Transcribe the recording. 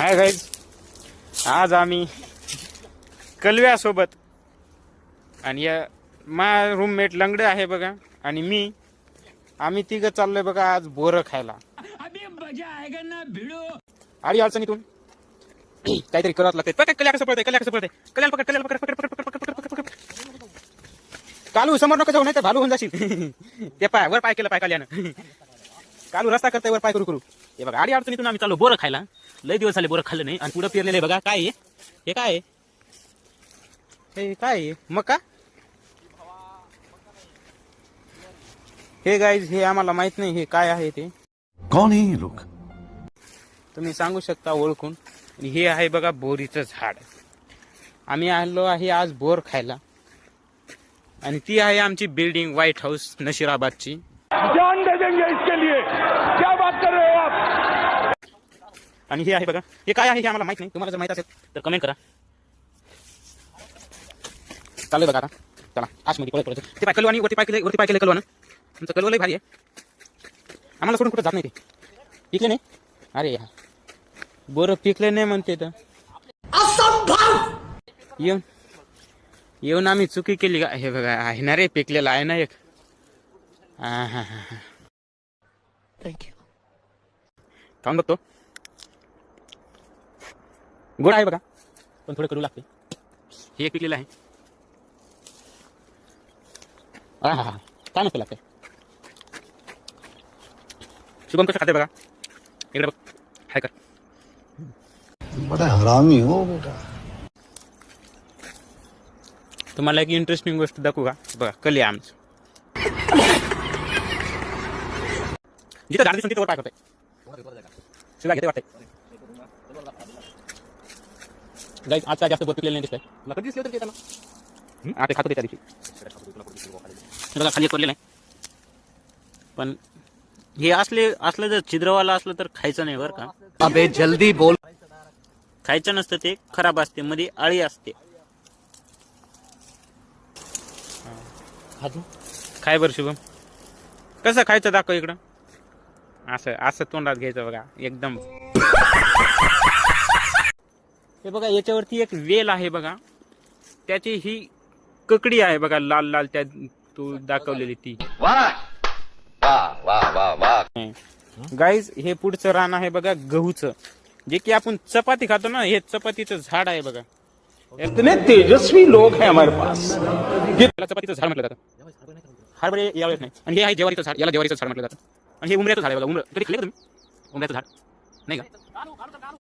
Hi guys, आज आम्ही कलव्यासोबत आणि या मा रूममेट लंगडे आहे बघा आणि मी आम्ही तिघं चाललोय बघा आज बोरं खायला. आडी अडचणीतून काहीतरी करावं लागतंय. पकड कल्या कसं पडतंय, कल्या कसं पडतंय, कल्याला पकड, कल्याला पकड, पकड पकड पकड पकड पकड पकड पकड. कालू समोर नको जाऊ, नाही तर भालू होऊन जाशील. ते पाय वर पाय केलं, पाय कल्यानं कालू रस्ता करताय वर पाय करू करू. हे बघा आडी अडचणीतून आम्ही चाललो बोरं खायला. लय दिवस झाले बोरं खाल्लं नाही आणि पुढं पेरलेलं बघा. काय आहे हे, काय आहे हे, काय आहे मका. हे गाईज हे आम्हाला माहित नाही हे काय आहे ते. कौन है ये लोग? तुम्ही सांगू शकता ओळखून. आणि हे आहे बघा बोरीचं झाड. आम्ही आलो आहे आज बोर खायला आणि ती आहे आमची बिल्डिंग व्हाईट हाऊस नशिराबादची. जान दे देंगे इसके लिए, क्या बात कर रहे हो आप. आणि हे आहे बघा, हे काय आहे हे आम्हाला माहित नाही. तुम्हाला जर माहित असेल तर कमेंट करा. चालू बघा आता, चला आशमध्ये पळत पळत. ते पाय कलवानी वरती पाय केले कलवानं. तुमचं कलव लय भारी आहे. आम्हाला सोडून कुठं जात नाही. ते पिकले नाही. अरे या बोरं पिकले नाही म्हणते तर येऊन आम्ही चुकी केली का. हे बघा आहे ना रे, पिकलेला आहे ना एक. थँक्यू. खाऊन बघतो. गोड आहे बघा पण थोडं कडू लागते. हे एक पिकलेलं आहे. काय मस्त लागतंय. शुभम कसं खाते बघा, इकडे बघ. हाय कर. बड़ा हरामी हो बेटा. तुम्हाला एक इंटरेस्टिंग गोष्ट दाखवू का. बघा कली आहे आमचं. जिथं झाड दिसून तिथं वर पाय करतोय. शिवाय घेते वाटतंय. गाईज आजचा जास्त बोर पिकलेलं नाही दिसतंय. तुला कधी दिसले होते त्याला. आता खातो त्या दिवशी बघा खाली पडलेलं आहे. पण हे असलं जर छिद्रवाला असलं तर खायचं नाही बरं का. अबे जल्दी बोल. खायचं नसतं, ते खराब असते, मध्ये आळी असते. खाय बरं शुभम. कसं खायचं दाखव इकडं. असं असं तोंडात घ्यायचं बघा एकदम. हे बघा याच्यावरती एक वेल आहे बघा. त्याची ही ककडी आहे बघा लाल लाल, त्या तू दाखवलेली ती. गाईज हे पुढचं रान आहे बघा गहूचं, जे की आपण चपाती खातो ना. हे चपातीचं झाड आहे बघा. इतने तेजस्वी लोग हैं हमारे पास. याला चपातीचं झाड म्हटलं जातं. हरभरे यावेळेस नाही. आणि हे आहे ज्वारीचं झाड, याला ज्वारीचं झाड म्हटलं जातं. आणि हे उमऱ्याचं झाड आहे बघा. कधी खाल्ले का तुम्ही उमऱ्याचं झाड नाही का.